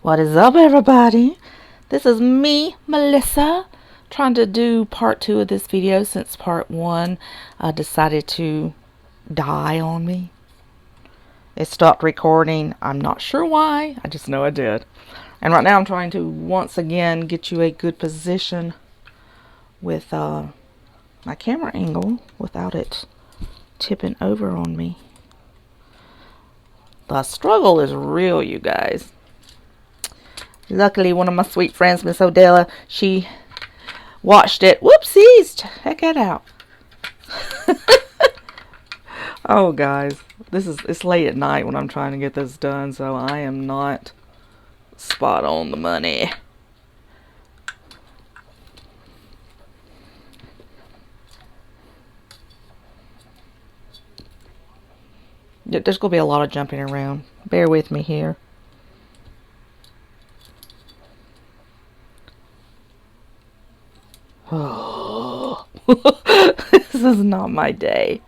What is up, everybody? This is me, Melissa, trying to do part 2 of this video since part 1 decided to die on me. It stopped recording. I'm not sure why. I just know I did. And right now I'm trying to once again get you a good position with my camera angle without it tipping over on me. The struggle is real, you guys. Luckily, one of my sweet friends, Miss Odella, she watched it. Whoopsies! Check it out. Oh, guys, it's late at night when I'm trying to get this done, so I am not spot on the money. There's gonna be a lot of jumping around. Bear with me here. Oh, this is not my day.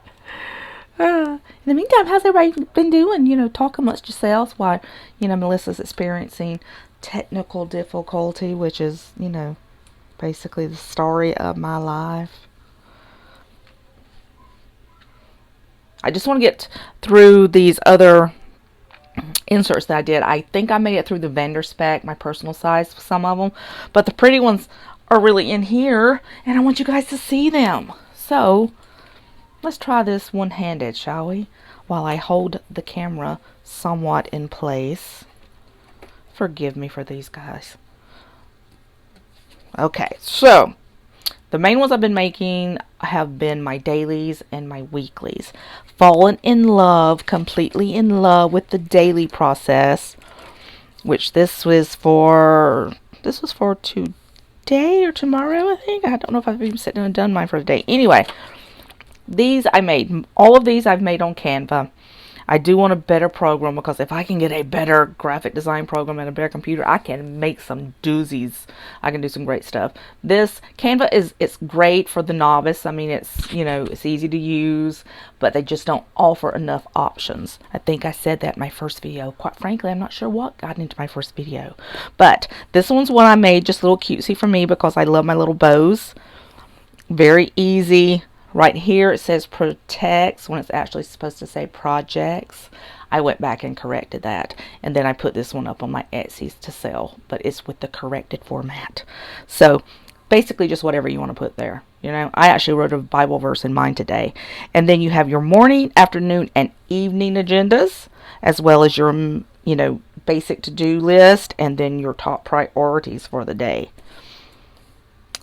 In the meantime, how's everybody been doing? You know, talk amongst yourselves while, Melissa's experiencing technical difficulty, which is, basically the story of my life. I just want to get through these other inserts that I did. I think I made it through the vendor spec, my personal size, some of them, but the pretty ones are really in here, and I want you guys to see them. So let's try this one-handed, shall we? While I hold the camera somewhat in place. Forgive me for these guys. Okay, so the main ones I've been making have been my dailies and my weeklies. Fallen in love, completely in love with the daily process, which this was for today or tomorrow, I think. I don't know if I've even sitting and done mine for today. Anyway, these I made. All of these I've made on Canva. I do want a better program, because if I can get a better graphic design program and a better computer, I can make some doozies. I can do some great stuff. This Canva it's great for the novice. I mean, it's easy to use, but they just don't offer enough options. I think I said that in my first video. Quite frankly, I'm not sure what got into my first video. But this one's one I made just a little cutesy for me because I love my little bows. Very easy. Right here it says protects when it's actually supposed to say projects. I went back and corrected that, and then I put this one up on my Etsy to sell, but it's with the corrected format. So basically just whatever you want to put there. I actually wrote a Bible verse in mine today. And then you have your morning, afternoon, and evening agendas, as well as your basic to-do list, and then your top priorities for the day.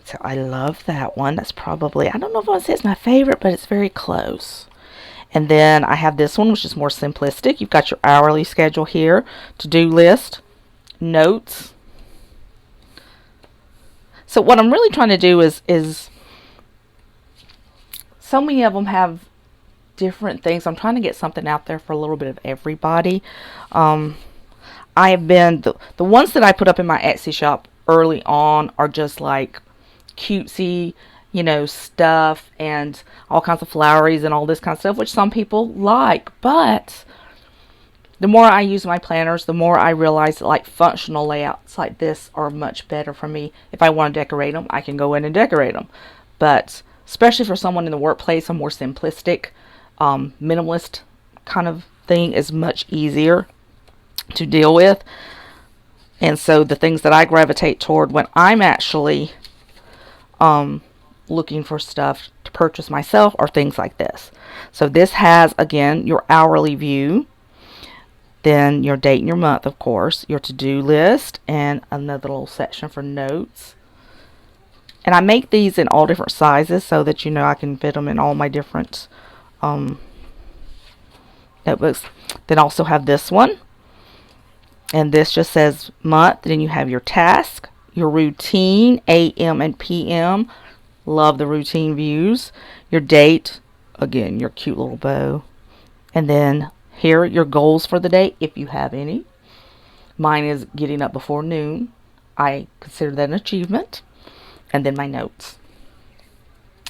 So I love that one. That's probably, I don't know if I would say it's my favorite, but it's very close. And then I have this one, which is more simplistic. You've got your hourly schedule here, to-do list, notes. So what I'm really trying to do is so many of them have different things. I'm trying to get something out there for a little bit of everybody. I have been, the ones that I put up in my Etsy shop early on are just like cutesy, stuff and all kinds of floweries and all this kind of stuff, which some people like. But the more I use my planners, the more I realize that like functional layouts like this are much better for me. If I want to decorate them, I can go in and decorate them. But especially for someone in the workplace, a more simplistic, minimalist kind of thing is much easier to deal with. And so the things that I gravitate toward when I'm actually looking for stuff to purchase myself are things like this. So this has, again, your hourly view, then your date and your month, of course, your to-do list, and another little section for notes. And I make these in all different sizes so that I can fit them in all my different notebooks. Then also have this one, and this just says month. Then you have your task, your routine, AM and PM. Love the routine views. Your date, again, your cute little bow. And then here, your goals for the day, if you have any. Mine is getting up before noon. I consider that an achievement. And then my notes.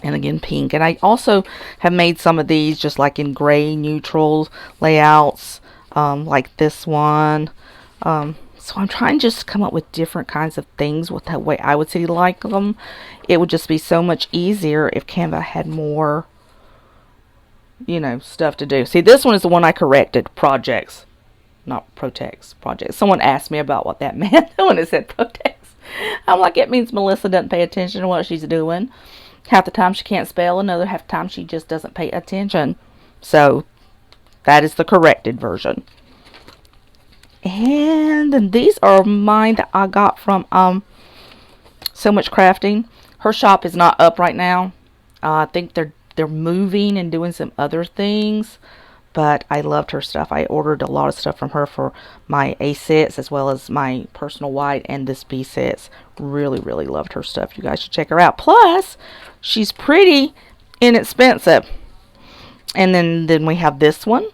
And again, pink. And I also have made some of these just like in gray, neutral layouts, like this one. So I'm trying just to come up with different kinds of things with that way I would say like them. It would just be so much easier if Canva had more, you know, stuff to do. See, this one is the one I corrected. Projects. Not protects. Projects. Someone asked me about what that meant when it said protects. I'm like, it means Melissa doesn't pay attention to what she's doing. Half the time she can't spell. Another half the time she just doesn't pay attention. So, that is the corrected version. And then these are mine that I got from So Much Crafting. Her shop is not up right now. I think they're moving and doing some other things. But I loved her stuff. I ordered a lot of stuff from her for my A sets as well as my personal white and this B sets. Really, really loved her stuff. You guys should check her out. Plus, she's pretty inexpensive. And then we have this one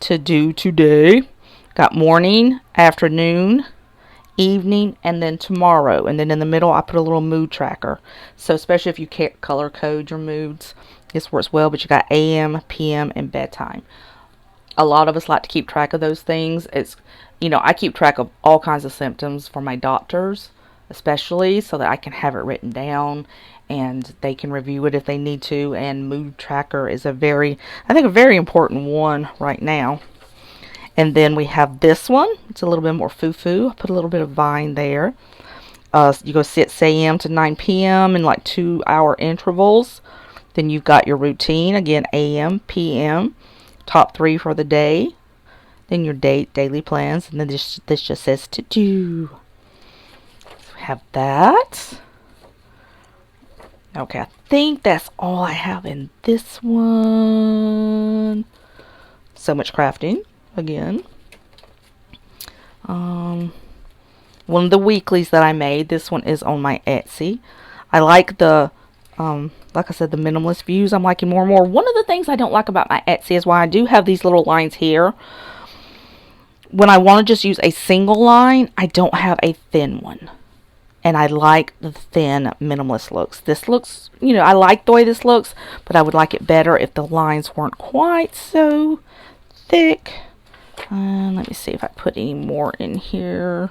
to do today. Got morning, afternoon, evening, and then tomorrow. And then in the middle, I put a little mood tracker. So especially if you can't color code your moods, this works well. But you got AM, PM, and bedtime. A lot of us like to keep track of those things. It's, you know, I keep track of all kinds of symptoms for my doctors, especially so that I can have it written down and they can review it if they need to. And mood tracker is a very important one right now. And then we have this one. It's a little bit more foo-foo. I put a little bit of vine there. You go 6 a.m. to 9 p.m. in like 2-hour intervals. Then you've got your routine. Again, a.m., p.m. Top 3 for the day. Then your daily plans. And then this just says to do. So we have that. Okay, I think that's all I have in this one. So Much Crafting. Again, one of the weeklies that I made, this one is on my Etsy. I like the like I said, the minimalist views I'm liking more and more. One of the things I don't like about my Etsy is why I do have these little lines here. When I want to just use a single line, I don't have a thin one. And I like the thin minimalist looks. This looks, you know, I like the way this looks, but I would like it better if the lines weren't quite so thick. Let me see if I put any more in here.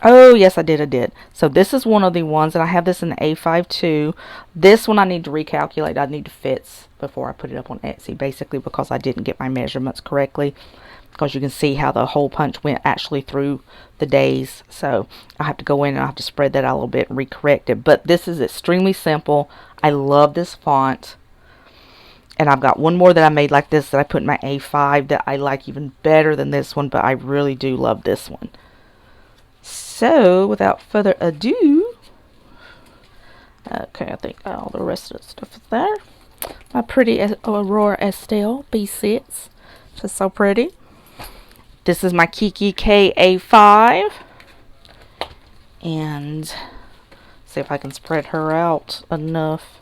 Oh, yes, I did. So this is one of the ones, and I have this in the A5 too. This one I need to recalculate. I need to fit before I put it up on Etsy, basically because I didn't get my measurements correctly. Because you can see how the hole punch went actually through the days. So I have to go in and I have to spread that out a little bit and recorrect it. But this is extremely simple. I love this font. And I've got one more that I made like this that I put in my A5 that I like even better than this one. But I really do love this one. So, without further ado. Okay, I think all the rest of the stuff is there. My pretty Aurora Estelle B6. Just so pretty. This is my Kiki K A5. And see if I can spread her out enough.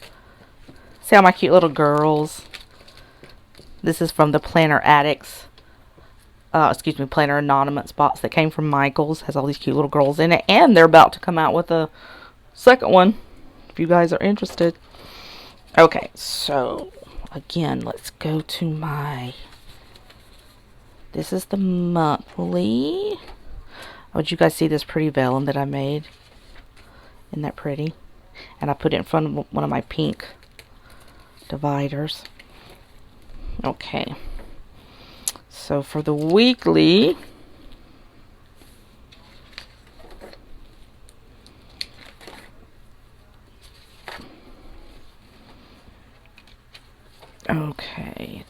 See all my cute little girls. This is from the Planner Addicts. Planner Anonymous box that came from Michael's. Has all these cute little girls in it. And they're about to come out with a second one. If you guys are interested. Okay, so again, let's go to my... This is the monthly. Oh, did you guys see this pretty vellum that I made? Isn't that pretty? And I put it in front of one of my pink dividers. Okay. So for the weekly, okay,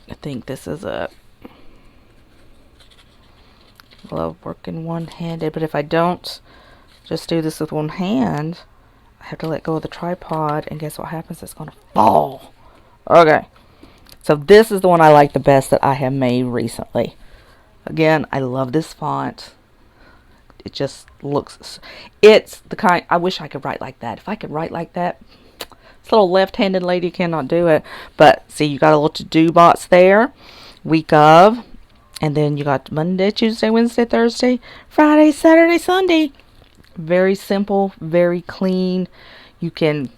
I think this is a love working one-handed, but if I don't just do this with one hand, I have to let go of the tripod, and guess what happens? It's gonna fall. Okay, so this is the one I like the best that I have made recently. Again, I love this font. It just looks, it's the kind, I wish I could write like that. If I could write like that, this little left-handed lady cannot do it. But see, you got a little to-do box there. Week of, and then you got Monday, Tuesday, Wednesday, Thursday, Friday, Saturday, Sunday. Very simple, very clean. You can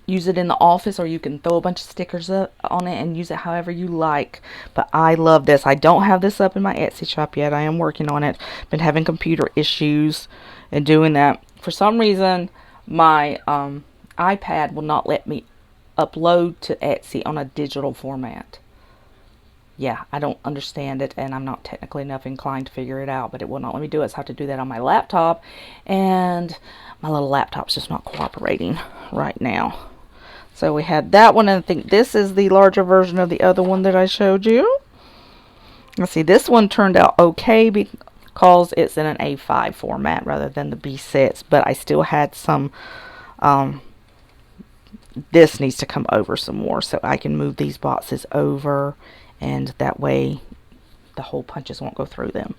use it in the office, or you can throw a bunch of stickers up on it and use it however you like. But I love this. I don't have this up in my Etsy shop yet. I am working on it. Been having computer issues and doing that. For some reason, my iPad will not let me upload to Etsy on a digital format. Yeah, I don't understand it, and I'm not technically enough inclined to figure it out, but it will not let me do it. So I have to do that on my laptop, and my little laptop's just not cooperating right now. So we had that one, and I think this is the larger version of the other one that I showed you. Let's see, this one turned out okay because it's in an A5 format rather than the B6, but I still had some, this needs to come over some more, so I can move these boxes over, and that way the hole punches won't go through them.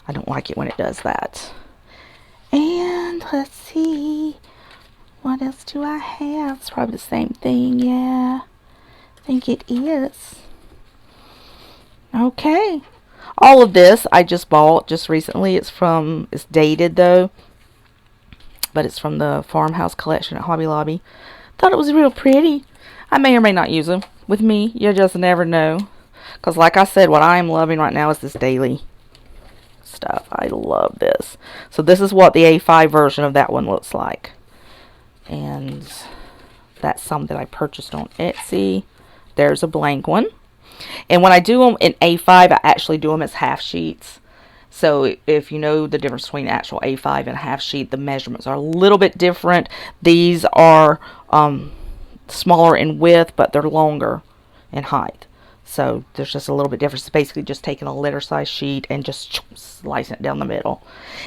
I don't like it when it does that. And let's see, what else do I have? It's probably the same thing. Yeah, I think it is. Okay, all of this I just bought just recently. It's dated though, but it's from the Farmhouse collection at Hobby Lobby. Thought it was real pretty. I may or may not use them. With me, you just never know. Because like I said, what I am loving right now is this daily stuff. I love this. So this is what the A5 version of that one looks like. And that's some that I purchased on Etsy. There's a blank one. And when I do them in A5, I actually do them as half sheets. So if you know the difference between actual A5 and a half sheet, the measurements are a little bit different. These are smaller in width, but they're longer in height. So there's just a little bit difference. It's basically just taking a letter size sheet and just slicing it down the middle.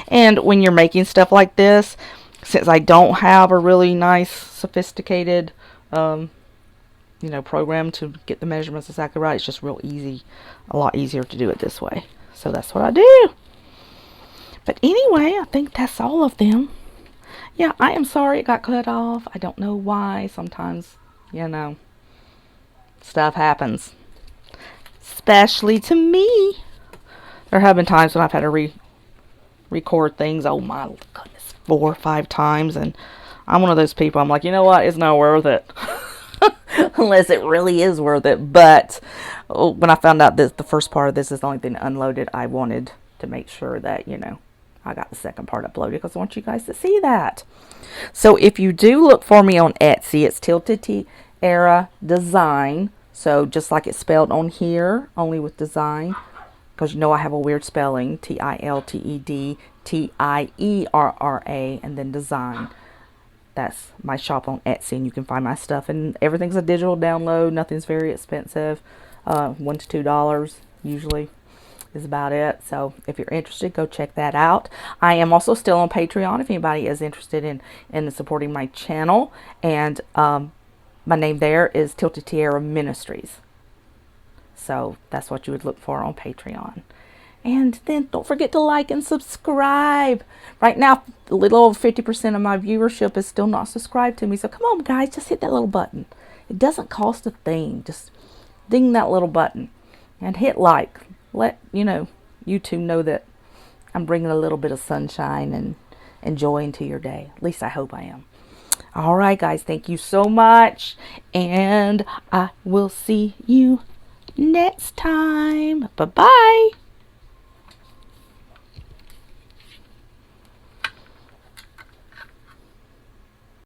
And when you're making stuff like this, since I don't have a really nice, sophisticated program to get the measurements exactly right, it's just real easy, a lot easier to do it this way. So that's what I do. But anyway, I think that's all of them. Yeah, I am sorry it got cut off. I don't know why. Sometimes, stuff happens. Especially to me. There have been times when I've had to record things, oh my goodness, 4 or 5 times. And I'm one of those people, I'm like, you know what, it's not worth it. Unless it really is worth it. But when I found out that the first part of this is the only thing unloaded, I wanted to make sure that, I got the second part uploaded because I want you guys to see that. So if you do look for me on Etsy, it's TiltedTierraDesign. So just like it's spelled on here, only with design. Because I have a weird spelling. TiltedTierra, and then design. That's my shop on Etsy, and you can find my stuff. And everything's a digital download. Nothing's very expensive. $1 to $2 usually is about it. So if you're interested, go check that out. I am also still on Patreon if anybody is interested in supporting my channel. And my name there is Tilted Tierra Ministries. So that's what you would look for on Patreon. And then don't forget to like and subscribe. Right now, a little over 50% of my viewership is still not subscribed to me. So come on, guys, just hit that little button. It doesn't cost a thing. Just ding that little button and hit like. Let YouTube know that I'm bringing a little bit of sunshine and joy into your day. At least I hope I am. All right, guys, thank you so much. And I will see you next time. Bye-bye.